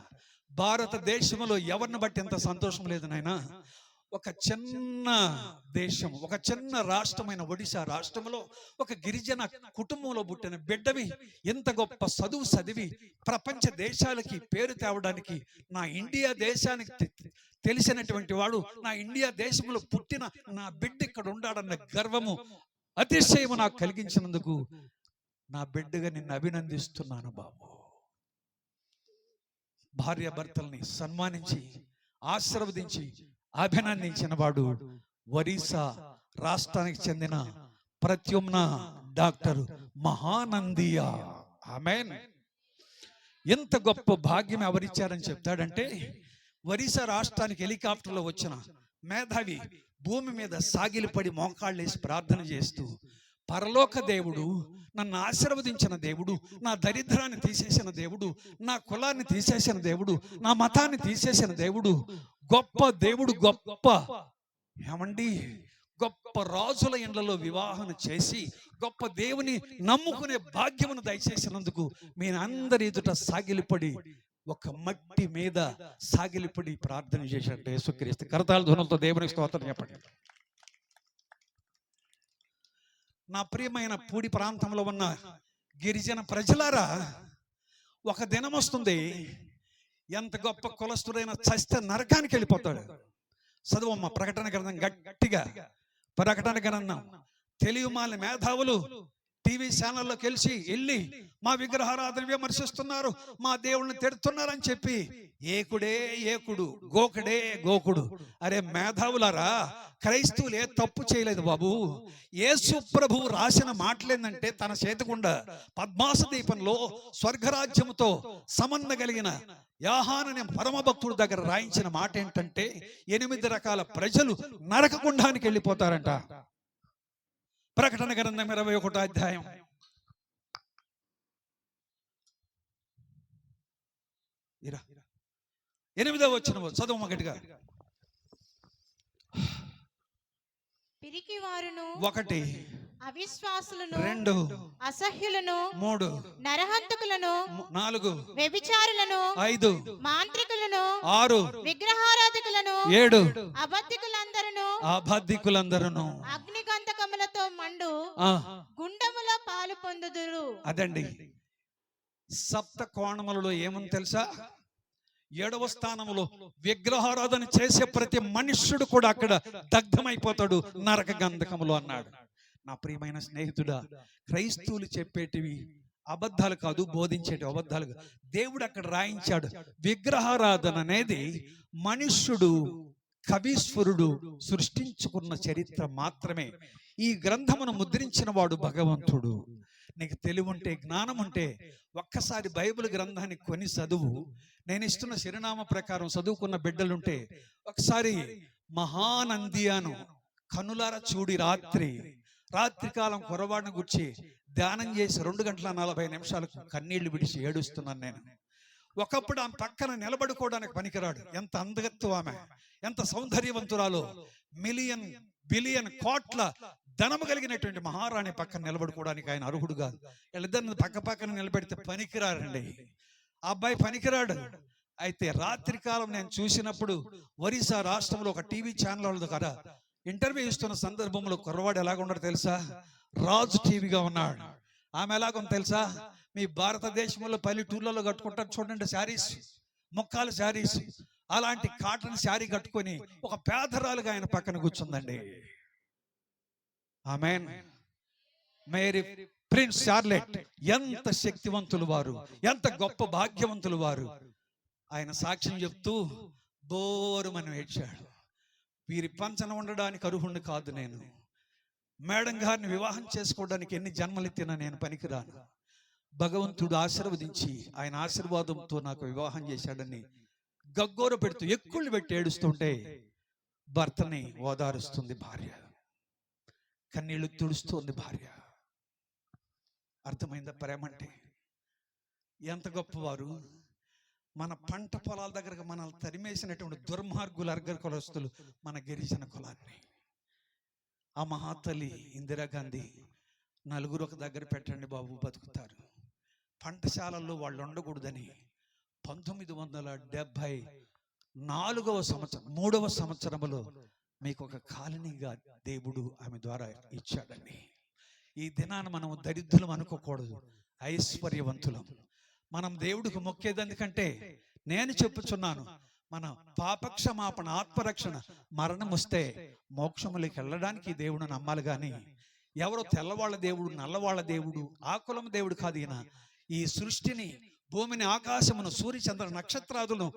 భారతదేశంలో ఎవరిని బట్టి ఎంత సంతోషం లేదు నాయనా. ఒక చిన్న దేశం, ఒక చిన్న రాష్ట్రమైన ఒడిశా రాష్ట్రంలో ఒక గిరిజన కుటుంబంలో పుట్టిన బిడ్డవి ఎంత గొప్ప చదువు చదివి ప్రపంచ దేశాలకి పేరు తేవడానికి, నా ఇండియా దేశానికి తెలిసినటువంటి వాడు, నా ఇండియా దేశంలో పుట్టిన నా బిడ్డ ఇక్కడ ఉండాడన్న గర్వము, అతిశయము నాకు కలిగించినందుకు నా బిడ్డగా నిన్ను అభినందిస్తున్నాను బాబు. భార్యాభర్తల్ని సన్మానించి ఆశీర్వదించి అభినందించిన వాడు ఒరిస్సా రాష్ట్రానికి చెందిన ప్రత్యుమ్న డాక్టర్ మహానందియా. ఆమేన్. ఎంత గొప్ప భాగ్యం ఎవరిచ్చారని చెప్తాడంటే, ఒరిస్సా రాష్ట్రానికి హెలికాప్టర్లో వచ్చిన మేధావి భూమి మీద సాగిలిపడి మోకాళ్ళేసి ప్రార్థన చేస్తూ, పరలోక దేవుడు, నన్ను ఆశీర్వదించిన దేవుడు, నా దరిద్రాన్ని తీసేసిన దేవుడు, నా కులాన్ని తీసేసిన దేవుడు, నా మతాన్ని తీసేసిన దేవుడు, గొప్ప దేవుడు, గొప్ప ఏమండి గొప్ప రాజుల ఇండ్లలో వివాహం చేసి గొప్ప దేవుని నమ్ముకునే భాగ్యమును దయచేసినందుకు మీ అందరి ఎదుట సాగిలిపడి, ఒక మట్టి మీద సాగిలిపడి ప్రార్థన చేశాడు యేసుక్రీస్తు. కరతాళ ధ్వనులతో దేవునికి స్తోత్రం చెప్పండి. నా ప్రియమైన పూడి ప్రాంతంలో ఉన్న గిరిజన ప్రజలారా, ఒక దినం వస్తుంది, ఎంత గొప్ప కులస్తుడైన చస్తే నరకానికి వెళ్ళిపోతాడు. చదువమ్మ ప్రకటన గ్రంథం గట్టిగా. ప్రకటన గ్రంథం. తెలియమాల మేధావులు టీవీ ఛానల్లోకి వెళ్ళి మా విగ్రహారాధన విమర్శిస్తున్నారు, మా దేవుళ్ళని తిడుతున్నారని చెప్పి ఏకుడే ఏకుడు, గోకుడే గోకుడు. అరే మేధావులారా, క్రైస్తవులు ఏ తప్పు చేయలేదు బాబు. యేసు ప్రభువు రాసిన మాటలేందంటే, తన చేతిగుండా పద్మాస దీపంలో స్వర్గరాజ్యముతో సంబంధం కలిగిన యోహాను పరమ భక్తుడి దగ్గర రాయించిన మాట ఏంటంటే, 8 రకాల ప్రజలు నరకగుండానికి వెళ్ళిపోతారంట. ప్రకటన గ్రంథం 21వ అధ్యాయం 8వ వచనం చదువు గట్టిగా. పిరికివారును 1, అవిశ్వాసులను 2, అసహ్యులను 3, నరహంతకులను 4, వ్యభిచారులను 5, మాంత్రికులను 6, విగ్రహారాధకులను 7, అబద్ధికులందరూ అబద్ధికులందరూ అగ్నిగంధకములతో మండు గుండముల పాలు పొందుదురు. అదండి సప్త కోణములలో ఏమని తెలుసా? 7వ స్థానంలో విగ్రహారాధన చేసే ప్రతి మనుష్యుడు కూడా అక్కడ దగ్ధమైపోతాడు నరక గంధకములో అన్నాడు. నా ప్రియమైన స్నేహితుడా, క్రైస్తవులు చెప్పేటివి అబద్ధాలు కాదు, బోధించేటి అబద్ధాలు కాదు. దేవుడు అక్కడ రాయించాడు, విగ్రహారాధన అనేది మనుష్యుడు కవీశ్వరుడు సృష్టించుకున్న చరిత్ర మాత్రమే. ఈ గ్రంథమును ముద్రించిన వాడు భగవంతుడు. నీకు తెలివి ఉంటే, జ్ఞానం ఉంటే ఒక్కసారి బైబిల్ గ్రంథాన్ని కొని చదువు. నేను ఇస్తున్న శిరునామ ప్రకారం చదువుకున్న బిడ్డలుంటే ఒకసారి మహానందియాను కనులార చూడి రాత్రికాలం కురవాడిని గుర్చి ధ్యానం చేసి 2 గంటల 40 నిమిషాలకు కన్నీళ్లు విడిచి ఏడుస్తున్నాను నేను. ఒకప్పుడు ఆమె పక్కన నిలబడుకోవడానికి పనికిరాడు. ఎంత అందగత్తు ఆమె, ఎంత సౌందర్యవంతురాలో. మిలియన్ బిలియన్ కోట్ల ధనము కలిగినటువంటి మహారాణి పక్కన నిలబడుకోవడానికి ఆయన అర్హుడు కాదు. వీళ్ళిద్దరిని పక్కన నిలబెడితే పనికిరారండి. ఆ అబ్బాయి పనికిరాడు. అయితే రాత్రికాలం నేను చూసినప్పుడు ఒరిస్సా రాష్ట్రంలో ఒక టీవీ ఛానల్ ద్వారా ఇంటర్వ్యూ ఇస్తున్న సందర్భంలో కుర్రవాడు ఎలాగ ఉన్నాడు తెలుసా? రాజు టీవీగా ఉన్నాడు. ఆమె ఎలాగొంది తెలుసా? మీ భారతదేశంలో పల్లెటూర్లలో కట్టుకుంటారు చూడండి శారీస్, ముక్కాల శారీస్, అలాంటి కాటన్ శారీ కట్టుకొని ఒక పేదరాలుగా ఆయన పక్కన కూర్చుందండి. ఆమేన్. మేరీ ప్రిన్స్ చార్లెట్ ఎంత శక్తివంతులు వారు, ఎంత గొప్ప భాగ్యవంతులు వారు. ఆయన సాక్ష్యం చెప్తూ బోరుమని ఏడ్చాడు. వీరి పంచన ఉండడానికి అర్హుణ్ణి కాదు నేను. మేడం గారిని వివాహం చేసుకోవడానికి ఎన్ని జన్మలెత్తినా నేను పనికిరాను. భగవంతుడు ఆశీర్వదించి ఆయన ఆశీర్వాదంతో నాకు వివాహం చేశాడని గగ్గోర పెడుతూ ఎక్కుళ్ళు పెట్టి ఏడుస్తుంటే భర్తని ఓదారుస్తుంది భార్య, కన్నీళ్లు తుడుస్తుంది భార్య. అర్థమైందా ప్రేమ అంటే? ఎంత గొప్పవారు. మన పంట పొలాల దగ్గరకు మనల్ని తరిమేసినటువంటి దుర్మార్గులు అగ్రకులస్తులు మన గిరిజన కులాన్ని. ఆ మహాతల్లి ఇందిరాగాంధీ 4 ఒక దగ్గర పెట్టండి బాబు బతుకుతారు, పంటశాలల్లో వాళ్ళు ఉండకూడదని 1974వ సంవత్సరం 3వ సంవత్సరములో మీకు ఒక కాలనీగా దేవుడు ఆమె ద్వారా ఇచ్చాడండి. ఈ దినాన మనం దరిద్రులం అనుకోకూడదు, ఐశ్వర్యవంతులం. మనం దేవుడికి మొక్కేది ఎందుకంటే నేను చెప్పుచున్నాను, మన పాపక్షమాపణ, ఆత్మరక్షణ, మరణం వస్తే మోక్షములకి వెళ్ళడానికి దేవుడు నమ్మాలి. కానీ ఎవరో తెల్లవాళ్ళ దేవుడు, నల్లవాళ్ళ దేవుడు, ఆ కులం దేవుడు కాదు. ఈయన ఈ సృష్టిని, భూమిని, ఆకాశమును, సూర్యచంద్ర నక్షత్రాదులను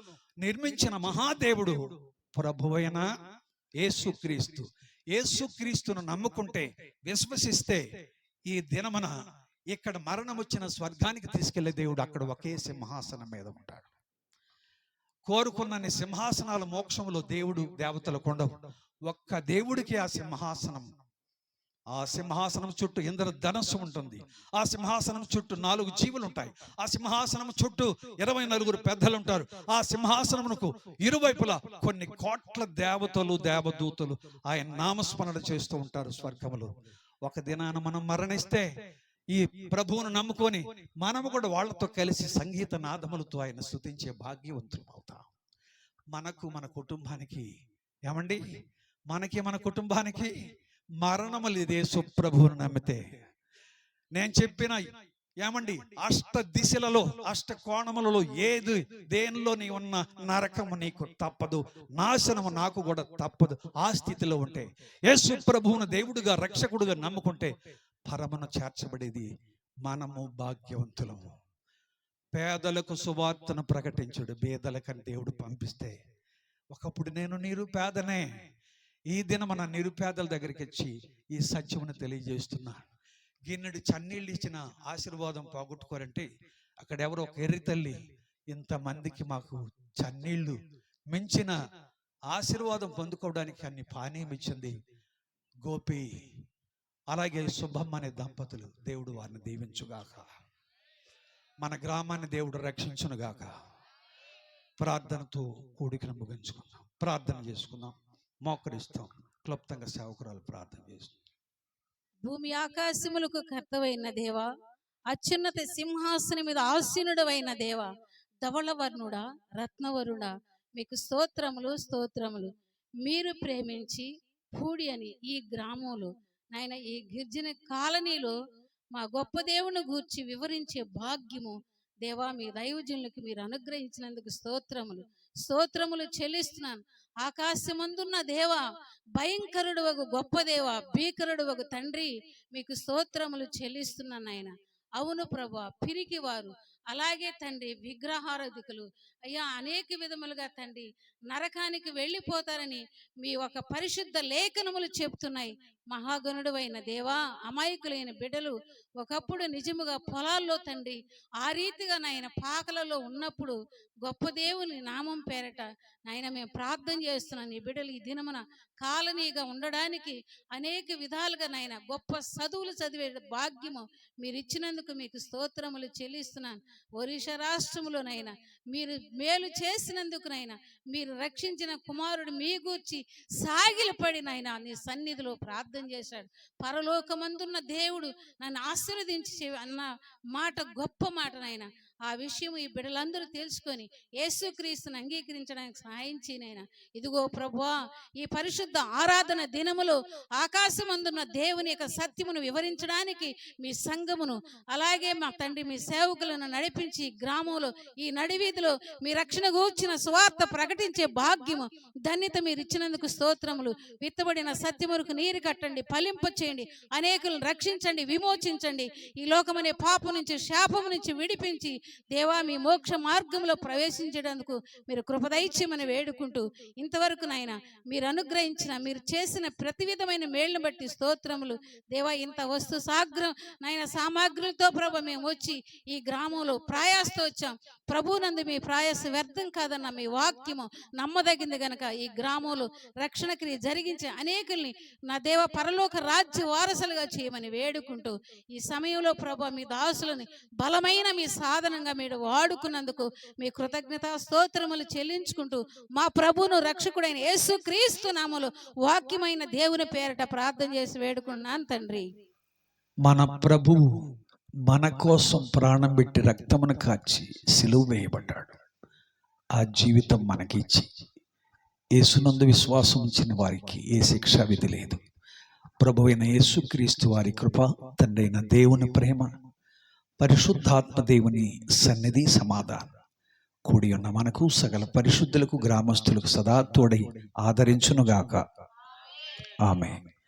నిర్మించిన మహాదేవుడు ప్రభువైన యేసుక్రీస్తు. యేసుక్రీస్తును నమ్ముకుంటే, విశ్వసిస్తే ఈ దినమున ఇక్కడ మరణం వచ్చిన స్వర్గానికి తీసుకెళ్లే దేవుడు అక్కడ ఒకే సింహాసనం మీద ఉంటాడు. కోరుకున్నన్ని సింహాసనాల మోక్షంలో దేవుడు దేవతలకు ఉండవు. ఒక్క దేవుడికి ఆ సింహాసనం. ఆ సింహాసనం చుట్టూ ఇంద్రధనస్సు ఉంటుంది. ఆ సింహాసనం చుట్టూ 4 జీవులు ఉంటాయి. ఆ సింహాసనం చుట్టూ 24 పెద్దలు ఉంటారు. ఆ సింహాసనమునకు ఇరువైపులా కొన్ని కోట్ల దేవతలు, దేవదూతలు ఆయన నామస్మరణ చేస్తూ ఉంటారు స్వర్గములో. ఒక దినాన మనం మరణిస్తే ఈ ప్రభువును నమ్ముకొని మనము కూడా వాళ్ళతో కలిసి సంగీత నాదములతో ఆయన స్తుతించే భాగ్యవంతులు అవుతాం. మనకు, మన కుటుంబానికి, ఏమండి, మనకి, మన కుటుంబానికి మరణము లేదే సుప్రభువును నమ్మితే. నేను చెప్పిన, ఏమండి, అష్ట దిశలలో, అష్ట కోణములలో ఏది దేనిలో నీ ఉన్న నరకము నీకు తప్పదు, నాశనము నాకు కూడా తప్పదు. ఆ స్థితిలో ఉంటే యేసు ప్రభువును దేవుడుగా, రక్షకుడుగా నమ్ముకుంటే పరమను చేర్చబడేది మనము భాగ్యవంతులము. పేదలకు సువార్తను ప్రకటించుడు, బేదలకని దేవుడు పంపిస్తే. ఒకప్పుడు నేను నిరుపేదనే. ఈ దిన మన నిరుపేదల దగ్గరికి వచ్చి ఈ సత్యమును తెలియజేస్తున్నా. గిన్నెడు చన్నీళ్ళు ఇచ్చిన ఆశీర్వాదం పోగొట్టుకోరంటే అక్కడ ఎవరో ఒక ఎర్రి తల్లి ఇంతమందికి మాకు చన్నీళ్లు మించిన ఆశీర్వాదం పొందుకోవడానికి అన్ని పానీయం ఇచ్చింది గోపి, అలాగే శుభమ్మ అనే దంపతులు. దేవుడు వారిని దీవించుగాక, మన గ్రామాన్ని దేవుడు రక్షించునుగాక. ప్రార్థనతో కూడికను ముగించుకుందాం, ప్రార్థన చేసుకుందాం, మోకరిస్తాం. క్లుప్తంగా సేవకురాలు ప్రార్థన చేస్తాం. భూమి ఆకాశములకు కర్తవైన దేవా, అత్యున్నత సింహాసనం మీద ఆసీనుడవైన దేవా, ధవళవర్ణుడా, రత్నవరుడా, మీకు స్తోత్రములు, స్తోత్రములు. మీరు ప్రేమించి పూడి అని ఈ గ్రామంలో, నాయన ఈ గిరిజన కాలనీలో మా గొప్ప దేవుని గూర్చి వివరించే భాగ్యము దేవా మీ దైవజనులకు మీరు అనుగ్రహించినందుకు స్తోత్రములు, స్తోత్రములు చెల్లిస్తున్నాను. ఆకాశమందున్న దేవా, భయంకరుడు ఒక గొప్ప దేవా, భీకరుడు ఒక తండ్రి, మీకు స్తోత్రములు చెల్లిస్తున్నాను ఆయన. అవును ప్రభా, పిరికివారు, అలాగే తండ్రి విగ్రహారాధికులు, అయ్యా అనేక విధములుగా తండ్రి నరకానికి వెళ్ళిపోతారని మీ ఒక పరిశుద్ధ లేఖనములు చెప్తున్నాయి. మహాగణుడు అయిన దేవా, అమాయకులైన బిడ్డలు ఒకప్పుడు నిజముగా పొలాల్లో తండ్రి ఆ రీతిగా నాయన పాకలలో ఉన్నప్పుడు గొప్ప దేవుని నామం పేరట నాయన మేము ప్రార్థన చేస్తున్నాను. ఈ బిడ్డలు ఈ దినమున కాలనీగా ఉండడానికి అనేక విధాలుగా నాయన గొప్ప చదువులు చదివే భాగ్యము మీరు ఇచ్చినందుకు మీకు స్తోత్రములు చెల్లిస్తున్నాను. ఒరిస్సా రాష్ట్రములోనైనా మీరు మేలు చేసినందుకునైనా, మీరు రక్షించిన కుమారుడు మీ గూర్చి సాగిలపడినైనా నీ సన్నిధిలో ప్రార్థన చేశాడు. పరలోకమందున్న దేవుడు నన్ను ఆశీర్వదించి అన్న మాట గొప్ప మాటనైనా. ఆ విషయం ఈ బిడ్డలందరూ తెలుసుకొని యేసుక్రీస్తుని అంగీకరించడానికి సహాయం చేయనైనా. ఇదిగో ప్రభువా, ఈ పరిశుద్ధ ఆరాధన దినములో ఆకాశమందున్న దేవుని యొక్క సత్యమును వివరించడానికి మీ సంఘమును, అలాగే మా తండ్రి మీ సేవకులను నడిపించి గ్రామంలో ఈ నడివీధిలో మీ రక్షణ గూర్చిన సువార్త ప్రకటించే భాగ్యము, ధన్యత మీరు ఇచ్చినందుకు స్తోత్రములు. విత్తబడిన సత్యములకు నీరు కట్టండి, ఫలింప చేయండి, అనేకులను రక్షించండి, విమోచించండి. ఈ లోకమనే పాపం నుంచి, శాపము నుంచి విడిపించి దేవా మీ మోక్ష మార్గంలో ప్రవేశించేందుకు మీరు కృపదైత్యమని వేడుకుంటూ, ఇంతవరకు నాయన మీరు అనుగ్రహించిన, మీరు చేసిన ప్రతి విధమైన మేళ్లను బట్టి స్తోత్రములు. దేవా, ఇంత వస్తు సామాగ్రులతో ప్రభు మేము వచ్చి ఈ గ్రామంలో ప్రయాసతో వచ్చాం. ప్రభునందు మీ ప్రయాస వ్యర్థం కాదన్న మీ వాక్యము నమ్మదగింది గనక ఈ గ్రామంలో రక్షణ క్రియ జరిగించే అనేకుల్ని నా దేవ పరలోక రాజ్య వారసులుగా చేయమని వేడుకుంటూ, ఈ సమయంలో ప్రభు మీ దాసులని బలమైన మీ సాధనంగా మీరు వాడుకున్నందుకు మీ కృతజ్ఞత స్తోత్రములు చెల్లించుకుంటూ, మా ప్రభువును రక్షకుడైన యేసుక్రీస్తు నామములో వాక్యమైన దేవుని పేరట ప్రార్థన చేసి వేడుకున్నాను తండ్రి. మన ప్రభువు మన కోసం ప్రాణం పెట్టి రక్తమును కార్చి సిలువ వేయబడ్డాడు. ఆ జీవితం మనకిచ్చి యేసునందు విశ్వాసం ఉంచిన వారికి ఏ శిక్షా విధి లేదు. ప్రభు అయిన యేసుక్రీస్తు వారి కృప, తండ్రి అయిన దేవుని ప్రేమ, పరిశుద్ధాత్మ దేవుని సన్నిధి, సమాధానం కూడి ఉన్న మనకు సకల పరిశుద్ధులకు గ్రామస్తులకు సదా తోడై ఆదరించునుగాక. ఆమేన్.